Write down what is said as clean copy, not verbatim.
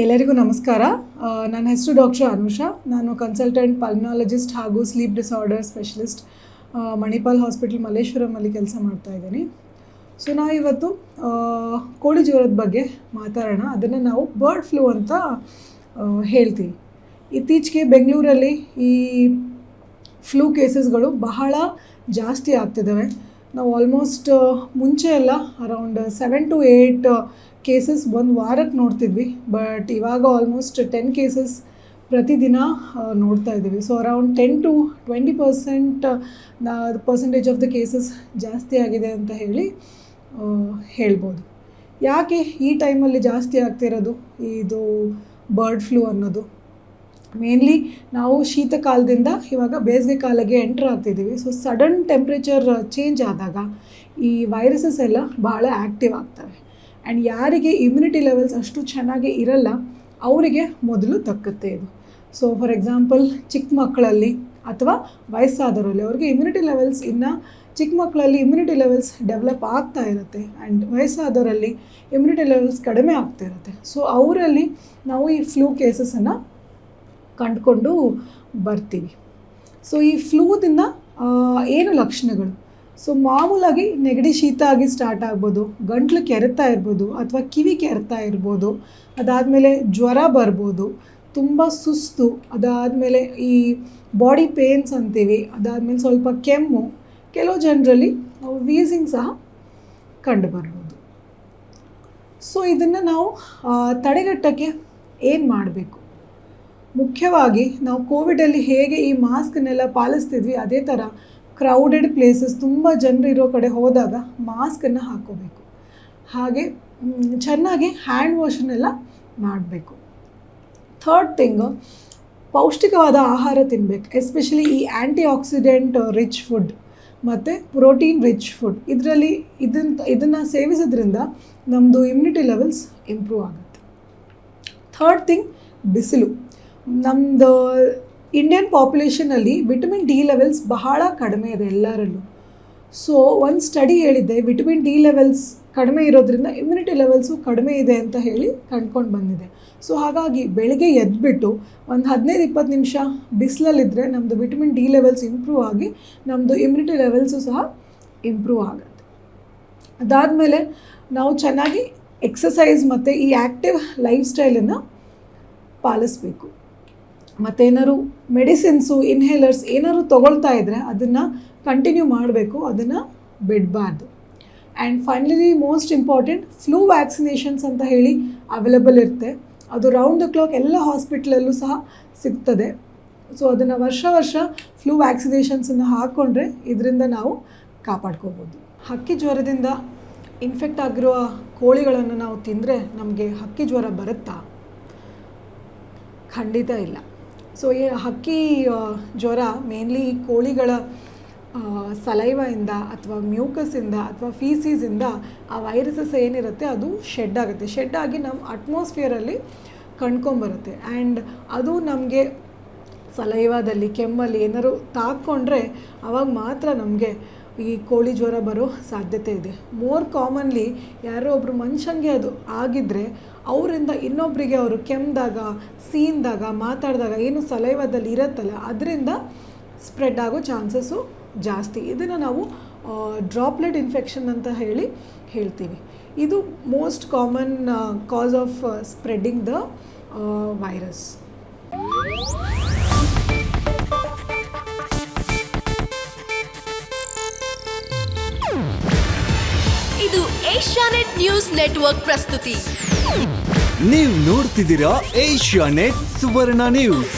ಎಲ್ಲರಿಗೂ ನಮಸ್ಕಾರ. ನನ್ನ ಹೆಸರು ಡಾಕ್ಟರ್ ಅನುಷಾ. ನಾನು ಕನ್ಸಲ್ಟೆಂಟ್ ಪಲ್ಮನಾಲಜಿಸ್ಟ್ ಹಾಗೂ sleep disorder specialist Manipal hospital ಮಲ್ಲೇಶ್ವರಮಲ್ಲಿ ಕೆಲಸ ಮಾಡ್ತಾಯಿದ್ದೀನಿ. ಸೊ ನಾವು ಇವತ್ತು ಕೋಳಿ ಜ್ವರದ ಬಗ್ಗೆ ಮಾತಾಡೋಣ. ಅದನ್ನು ನಾವು ಬರ್ಡ್ ಫ್ಲೂ ಅಂತ ಹೇಳ್ತೀವಿ. ಇತ್ತೀಚೆಗೆ ಬೆಂಗಳೂರಲ್ಲಿ ಈ ಫ್ಲೂ ಕೇಸಸ್ಗಳು ಬಹಳ ಜಾಸ್ತಿ ಆಗ್ತಿದ್ದಾವೆ. ನಾವು ಆಲ್ಮೋಸ್ಟ್ ಮುಂಚೆ ಎಲ್ಲ ಅರೌಂಡ್ 7 to 8 ಕೇಸಸ್ ಒಂದು ವಾರಕ್ಕೆ ನೋಡ್ತಿದ್ವಿ. ಬಟ್ ಇವಾಗ ಆಲ್ಮೋಸ್ಟ್ 10 ಕೇಸಸ್ ಪ್ರತಿದಿನ ನೋಡ್ತಾ ಇದ್ದೀವಿ. So around 10 to 20% percentage of the cases ಜಾಸ್ತಿ ಆಗಿದೆ ಅಂತ ಹೇಳ್ಬೋದು. ಯಾಕೆ ಈ ಟೈಮಲ್ಲಿ ಜಾಸ್ತಿ ಆಗ್ತಿರೋದು ಇದು ಬರ್ಡ್ ಫ್ಲೂ ಅನ್ನೋದು? ಮೇನ್ಲಿ ನಾವು ಶೀತಕಾಲದಿಂದ ಇವಾಗ ಬೇಸಿಗೆ ಕಾಲಕ್ಕೆ ಎಂಟ್ರ್ ಆಗ್ತಿದ್ದೀವಿ. ಸೊ ಸಡನ್ ಟೆಂಪ್ರೇಚರ್ ಚೇಂಜ್ ಆದಾಗ ಈ ವೈರಸಸ್ ಎಲ್ಲ ಭಾಳ ಆ್ಯಕ್ಟಿವ್ ಆಗ್ತವೆ. ಆ್ಯಂಡ್ ಯಾರಿಗೆ ಇಮ್ಯುನಿಟಿ ಲೆವೆಲ್ಸ್ ಅಷ್ಟು ಚೆನ್ನಾಗಿ ಇರಲ್ಲ ಅವರಿಗೆ ಮೊದಲು ತಕ್ಕುತ್ತೆ ಇದು. ಸೊ ಫಾರ್ ಎಕ್ಸಾಂಪಲ್ ಚಿಕ್ಕ ಮಕ್ಕಳಲ್ಲಿ ಅಥವಾ ವಯಸ್ಸಾದವರಲ್ಲಿ ಅವ್ರಿಗೆ ಇಮ್ಯುನಿಟಿ ಲೆವೆಲ್ಸ್ ಚಿಕ್ಕ ಮಕ್ಕಳಲ್ಲಿ ಇಮ್ಯುನಿಟಿ ಲೆವೆಲ್ಸ್ ಡೆವಲಪ್ ಆಗ್ತಾ ಇರುತ್ತೆ. ಆ್ಯಂಡ್ ವಯಸ್ಸಾದವರಲ್ಲಿ ಇಮ್ಯುನಿಟಿ ಲೆವೆಲ್ಸ್ ಕಡಿಮೆ ಆಗ್ತಾ ಇರುತ್ತೆ. ಸೊ ಅವರಲ್ಲಿ ನಾವು ಈ ಫ್ಲೂ ಕೇಸಸನ್ನು ಕಂಡುಕೊಂಡು ಬರ್ತೀವಿ. ಸೊ ಈ ಫ್ಲೂದಿಂದ ಏನು ಲಕ್ಷಣಗಳು? ಸೊ ಮಾಮೂಲಾಗಿ ನೆಗಡಿ ಶೀತ ಆಗಿ ಸ್ಟಾರ್ಟ್ ಆಗ್ಬೋದು, ಗಂಟ್ಲು ಕೆರೆತಾ ಇರ್ಬೋದು ಅಥವಾ ಕಿವಿ ಕೆರೆತಾ ಇರ್ಬೋದು, ಅದಾದಮೇಲೆ ಜ್ವರ ಬರ್ಬೋದು, ತುಂಬ ಸುಸ್ತು, ಅದಾದಮೇಲೆ ಈ ಬಾಡಿ ಪೇನ್ಸ್ ಅಂತೀವಿ, ಅದಾದಮೇಲೆ ಸ್ವಲ್ಪ ಕೆಮ್ಮು, ಕೆಲವು ಜನರಲ್ಲಿ ವೀಸಿಂಗ್ ಸಹ ಕಂಡುಬರ್ಬೋದು. ಸೊ ಇದನ್ನು ನಾವು ತಡೆಗಟ್ಟೋಕ್ಕೆ ಏನು ಮಾಡಬೇಕು? ಮುಖ್ಯವಾಗಿ ನಾವು ಕೋವಿಡಲ್ಲಿ ಹೇಗೆ ಈ ಮಾಸ್ಕನ್ನೆಲ್ಲ ಪಾಲಿಸ್ತಿದ್ವಿ ಅದೇ ಥರ ಕ್ರೌಡೆಡ್ ಪ್ಲೇಸಸ್, ತುಂಬ ಜನರು ಇರೋ ಕಡೆ ಹೋದಾಗ ಮಾಸ್ಕನ್ನು ಹಾಕ್ಕೋಬೇಕು. ಹಾಗೆ ಚೆನ್ನಾಗಿ ಹ್ಯಾಂಡ್ ವಾಶನ್ನೆಲ್ಲ ಮಾಡಬೇಕು. ಥರ್ಡ್ ಥಿಂಗು, ಪೌಷ್ಟಿಕವಾದ ಆಹಾರ ತಿನ್ನಬೇಕು. ಎಸ್ಪೆಷಲಿ ಈ ಆ್ಯಂಟಿ ಆಕ್ಸಿಡೆಂಟ್ ರಿಚ್ ಫುಡ್ ಮತ್ತು ಪ್ರೋಟೀನ್ ರಿಚ್ ಫುಡ್, ಇದನ್ನು ಸೇವಿಸೋದ್ರಿಂದ ನಮ್ಮದು ಇಮ್ಯುನಿಟಿ ಲೆವೆಲ್ಸ್ ಇಂಪ್ರೂವ್ ಆಗುತ್ತೆ. ಥರ್ಡ್ ಥಿಂಗ್, ಬಿಸಿಲು. ನಮ್ಮದು ಇಂಡಿಯನ್ ಪಾಪ್ಯುಲೇಷನಲ್ಲಿ ವಿಟಮಿನ್ ಡಿ ಲೆವೆಲ್ಸ್ ಬಹಳ ಕಡಿಮೆ ಇದೆ ಎಲ್ಲರಲ್ಲೂ. ಸೊ ಒಂದು ಸ್ಟಡಿ ಹೇಳಿದ್ದೆ, ವಿಟಮಿನ್ ಡಿ ಲೆವೆಲ್ಸ್ ಕಡಿಮೆ ಇರೋದ್ರಿಂದ ಇಮ್ಯುನಿಟಿ ಲೆವೆಲ್ಸು ಕಡಿಮೆ ಇದೆ ಅಂತ ಕಂಡ್ಕೊಂಡು ಬಂದಿದೆ. ಸೊ ಹಾಗಾಗಿ ಬೆಳಿಗ್ಗೆ ಎದ್ದುಬಿಟ್ಟು ಒಂದು 15-20 ನಿಮಿಷ ಬಿಸಿಲಲ್ಲಿದ್ದರೆ ನಮ್ಮದು ವಿಟಮಿನ್ ಡಿ ಲೆವೆಲ್ಸ್ ಇಂಪ್ರೂವ್ ಆಗಿ ನಮ್ಮದು ಇಮ್ಯುನಿಟಿ ಲೆವೆಲ್ಸು ಸಹ ಇಂಪ್ರೂವ್ ಆಗುತ್ತೆ. ಅದಾದಮೇಲೆ ನಾವು ಚೆನ್ನಾಗಿ ಎಕ್ಸಸೈಸ್ ಮತ್ತು ಈ ಆ್ಯಕ್ಟಿವ್ ಲೈಫ್ ಸ್ಟೈಲನ್ನು ಪಾಲಿಸಬೇಕು. ಮತ್ತೇನಾದ್ರು ಮೆಡಿಸಿನ್ಸು, ಇನ್ಹೇಲರ್ಸ್ ಏನಾದ್ರು ತೊಗೊಳ್ತಾ ಇದ್ದರೆ ಅದನ್ನು ಕಂಟಿನ್ಯೂ ಮಾಡಬೇಕು, ಅದನ್ನು ಬಿಡಬಾರ್ದು. And finally most important, flu vaccinations ಅಂತ ಅವೈಲೇಬಲ್ ಇರುತ್ತೆ. ಅದು ರೌಂಡ್ ದ ಕ್ಲಾಕ್ ಎಲ್ಲ ಹಾಸ್ಪಿಟ್ಲಲ್ಲೂ ಸಹ ಸಿಗ್ತದೆ. ಸೊ ಅದನ್ನು ವರ್ಷ ಫ್ಲೂ ವ್ಯಾಕ್ಸಿನೇಷನ್ಸನ್ನು ಹಾಕ್ಕೊಂಡ್ರೆ ಇದರಿಂದ ನಾವು ಕಾಪಾಡ್ಕೋಬೋದು. ಹಕ್ಕಿ ಜ್ವರದಿಂದ ಇನ್ಫೆಕ್ಟ್ ಆಗಿರುವ ಕೋಳಿಗಳನ್ನು ನಾವು ತಿಂದರೆ ನಮಗೆ ಹಕ್ಕಿ ಜ್ವರ ಬರುತ್ತಾ? ಖಂಡಿತ ಇಲ್ಲ. ಸೊ ಈ ಹಕ್ಕಿ ಜ್ವರ ಮೇನ್ಲಿ ಕೋಳಿಗಳ ಸಲೈವಿಂದ ಅಥವಾ ಮ್ಯೂಕಸ್ಸಿಂದ ಅಥವಾ ಫೀಸಿಸಿಂದ ಆ ವೈರಸಸ್ ಏನಿರುತ್ತೆ ಅದು ಶೆಡ್ ಆಗುತ್ತೆ. ಶೆಡ್ ಆಗಿ ನಮ್ಮ ಅಟ್ಮಾಸ್ಫಿಯರಲ್ಲಿ ಕಂಡ್ಕೊಂಬರುತ್ತೆ. ಆ್ಯಂಡ್ ಅದು ನಮಗೆ ಸಲೈವಾದಲ್ಲಿ, ಕೆಮ್ಮಲ್ಲಿ ಏನಾದ್ರು ತಾಕ್ಕೊಂಡ್ರೆ ಅವಾಗ ಮಾತ್ರ ನಮಗೆ ಈ ಕೋಳಿ ಜ್ವರ ಬರೋ ಸಾಧ್ಯತೆ ಇದೆ. ಮೋರ್ ಕಾಮನ್ಲಿ ಯಾರೋ ಒಬ್ಬರು ಮನುಷ್ಯನಿಗೆ ಅದು ಆಗಿದ್ದರೆ ಅವರಿಂದ ಇನ್ನೊಬ್ಬರಿಗೆ ಅವರು ಕೆಮ್ಮಿದಾಗ, ಸೀನ್ದಾಗ, ಮಾತಾಡಿದಾಗ ಏನು ಸಲೈವದಲ್ಲಿ ಇರುತ್ತಲ್ಲ ಅದರಿಂದ ಸ್ಪ್ರೆಡ್ ಆಗೋ ಚಾನ್ಸಸ್ಸು ಜಾಸ್ತಿ. ಇದನ್ನು ನಾವು ಡ್ರಾಪ್ಲೆಟ್ ಇನ್ಫೆಕ್ಷನ್ ಅಂತ ಹೇಳ್ತೀವಿ. ಇದು most common cos of spreading the virus. ಇದು ಏಷ್ಯಾನೆಟ್ ನ್ಯೂಸ್ ನೆಟ್ವರ್ಕ್ ಪ್ರಸ್ತುತಿ. ನೀವು ನೋಡ್ತಿದ್ದೀರಾ ಏಷ್ಯಾನೆಟ್ ಸುವರ್ಣ ನ್ಯೂಸ್.